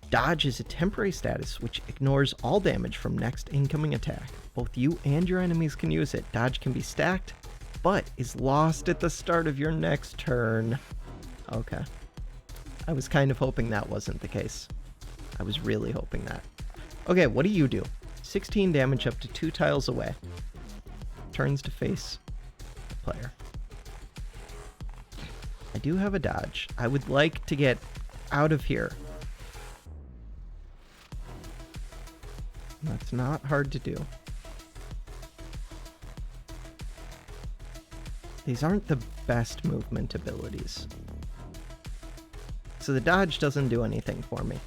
Dodge is a temporary status which ignores all damage from next incoming attack. Both you and your enemies can use it. Dodge can be stacked, but is lost at the start of your next turn. Okay. I was kind of hoping that wasn't the case. I was really hoping that. Okay, what do you do? 16 damage up to 2 tiles away. Turns to face the player. I do have a dodge. I would like to get out of here. That's not hard to do. These aren't the best movement abilities. So the dodge doesn't do anything for me.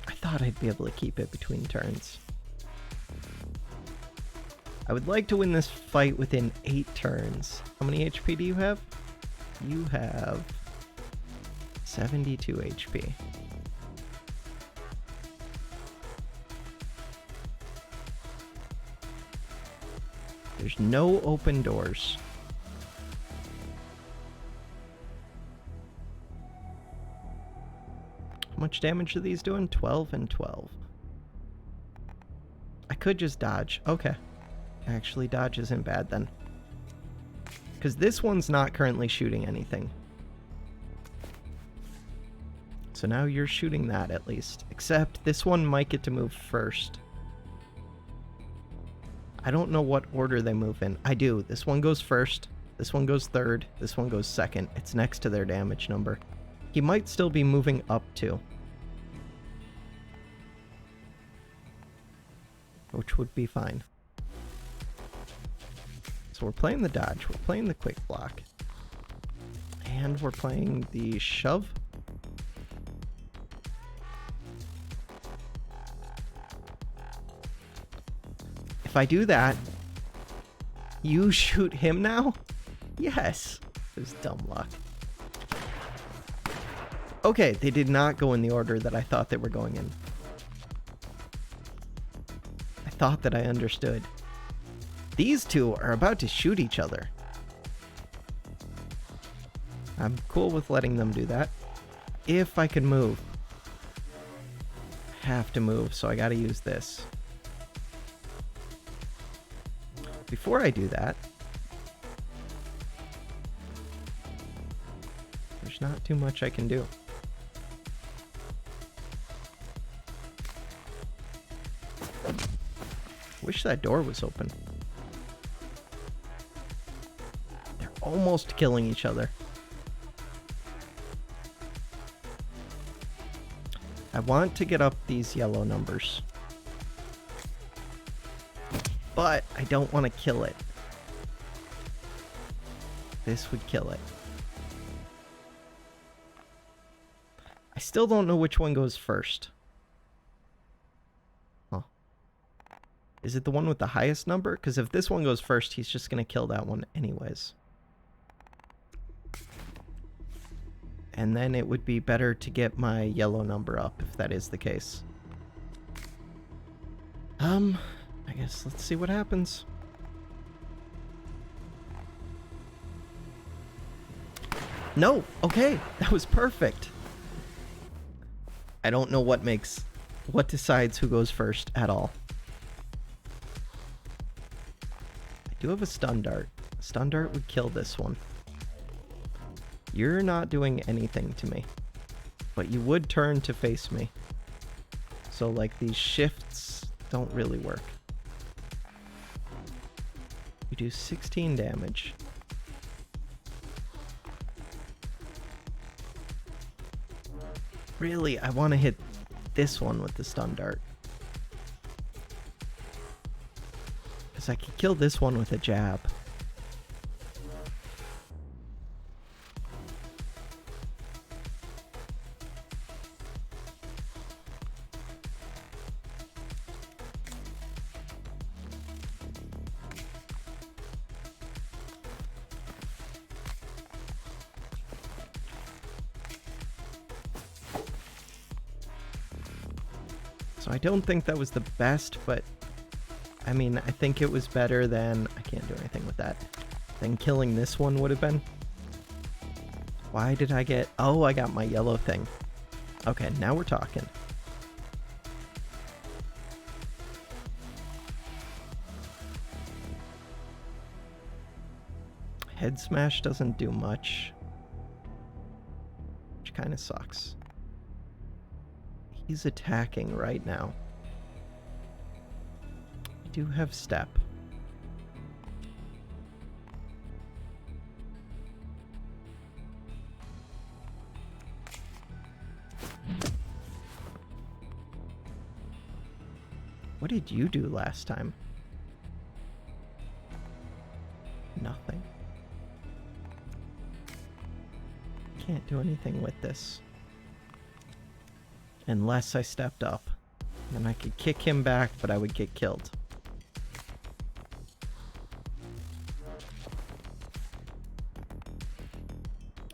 I thought I'd be able to keep it between turns. I would like to win this fight within 8 turns. How many HP do you have? You have 72 HP. There's no open doors. How much damage are these doing? 12 and 12. I could just dodge. Okay. Actually, dodge isn't bad then. Because this one's not currently shooting anything. So now you're shooting that at least. Except this one might get to move first. I don't know what order they move in. I do. This one goes first. This one goes third. This one goes second. It's next to their damage number. He might still be moving up too. Which would be fine. So we're playing the dodge. We're playing the quick block. And we're playing the shove. If I do that, you shoot him now? Yes. It was dumb luck. Okay, they did not go in the order that I thought they were going in. I thought that I understood. These two are about to shoot each other. I'm cool with letting them do that. If I can move. I have to move, so I gotta use this. Before I do that, there's not too much I can do. Wish that door was open. They're almost killing each other. I want to get up these yellow numbers, but I don't want to kill it. This would kill it. I still don't know which one goes first. Huh. Is it the one with the highest number? Because if this one goes first, he's just going to kill that one anyways. And then it would be better to get my yellow number up if that is the case. I guess let's see what happens. No! Okay, that was perfect. I don't know what decides who goes first at all. I do have a stun dart. A stun dart would kill this one. You're not doing anything to me, but you would turn to face me. So like these shifts don't really work. You do 16 damage. Really, I want to hit this one with the stun dart. Because I could kill this one with a jab. So I don't think that was the best, but I mean, I think it was better than, I can't do anything with that, than killing this one would have been. Why did I get, oh, I got my yellow thing. Okay, now we're talking. Head smash doesn't do much, which kind of sucks. He's attacking right now. I do have step. What did you do last time? Nothing. Can't do anything with this. Unless I stepped up. Then I could kick him back, but I would get killed.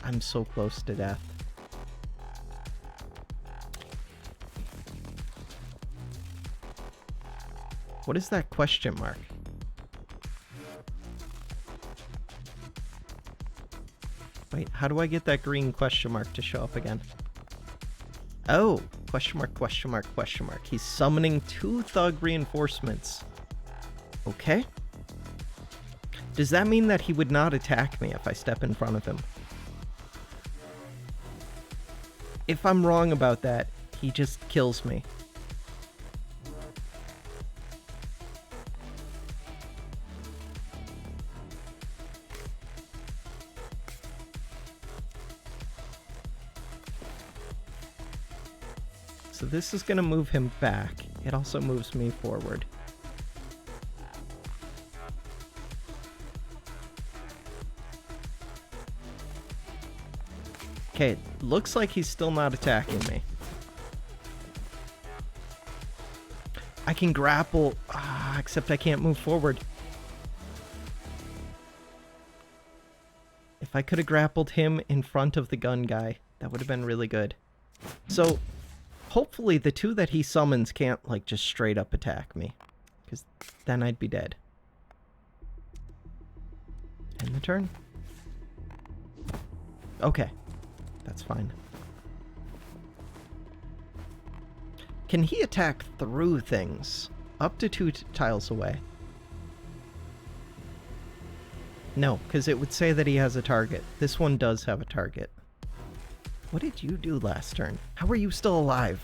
I'm so close to death. What is that question mark? Wait, how do I get that green question mark to show up again? Oh, question mark, question mark, question mark. He's summoning 2 thug reinforcements. Okay. Does that mean that he would not attack me if I step in front of him? If I'm wrong about that, he just kills me. So this is going to move him back. It also moves me forward. Okay, looks like he's still not attacking me. I can grapple, except I can't move forward. If I could have grappled him in front of the gun guy, that would have been really good. So hopefully the 2 that he summons can't like just straight up attack me, because then I'd be dead. End the turn. Okay, that's fine. Can he attack through things? Up to 2 tiles away. No, because it would say that he has a target. This one does have a target. What did you do last turn? How are you still alive?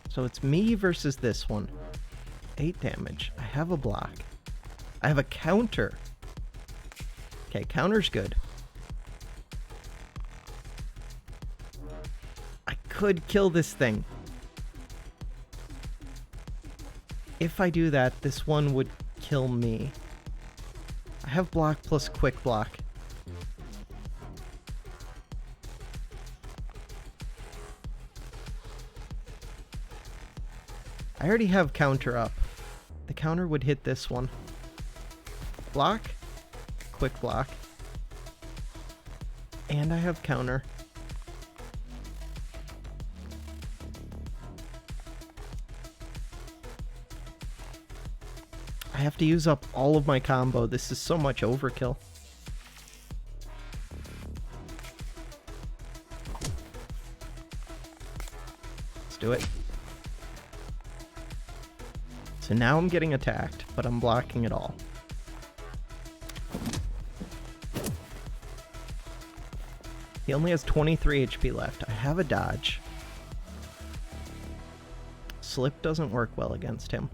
So it's me versus this one. 8 damage. I have a block. I have a counter. Okay, counter's good. I could kill this thing. If I do that, this one would kill me. I have block plus quick block. I already have counter up. The counter would hit this one. Block, quick block. And I have counter. I have to use up all of my combo. This is so much overkill. Let's do it. So now I'm getting attacked, but I'm blocking it all. He only has 23 HP left. I have a dodge. Slip doesn't work well against him.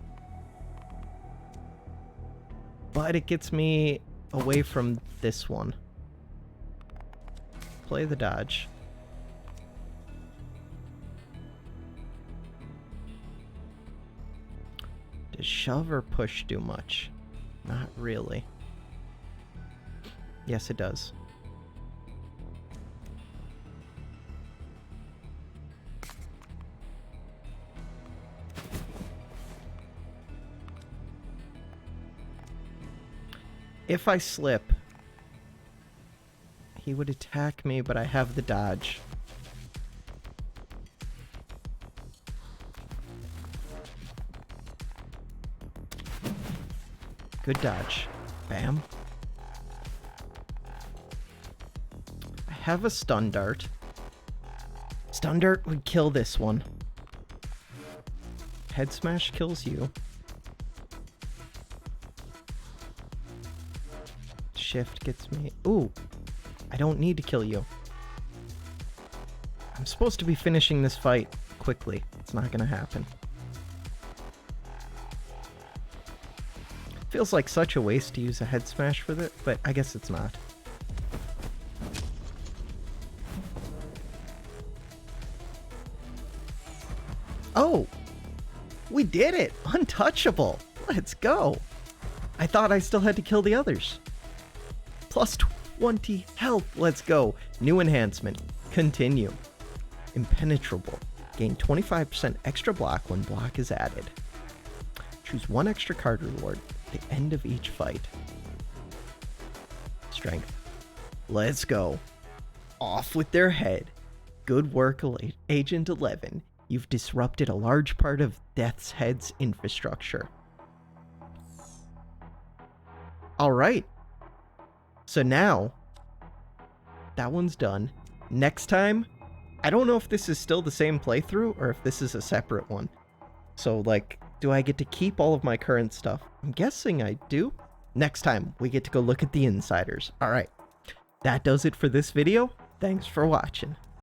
But it gets me away from this one. Play the dodge. Does shove or push do much? Not really. Yes, it does. If I slip, he would attack me, but I have the dodge. Good dodge. Bam. I have a stun dart. Stun dart would kill this one. Head smash kills you. Shift gets me. Ooh, I don't need to kill you. I'm supposed to be finishing this fight quickly. It's not gonna happen. Feels like such a waste to use a head smash for that, but I guess it's not. Oh, we did it! Untouchable! Let's go! I thought I still had to kill the others. Plus 20 health. Let's go. New enhancement. Continue. Impenetrable. Gain 25% extra block when block is added. Choose one extra card reward at the end of each fight. Strength. Let's go. Off with their head. Good work, Agent 11. You've disrupted a large part of Death's Head's infrastructure. Alright. So now, that one's done. Next time, I don't know if this is still the same playthrough or if this is a separate one. So, like, do I get to keep all of my current stuff? I'm guessing I do. Next time, we get to go look at the insiders. Alright, that does it for this video. Thanks for watching.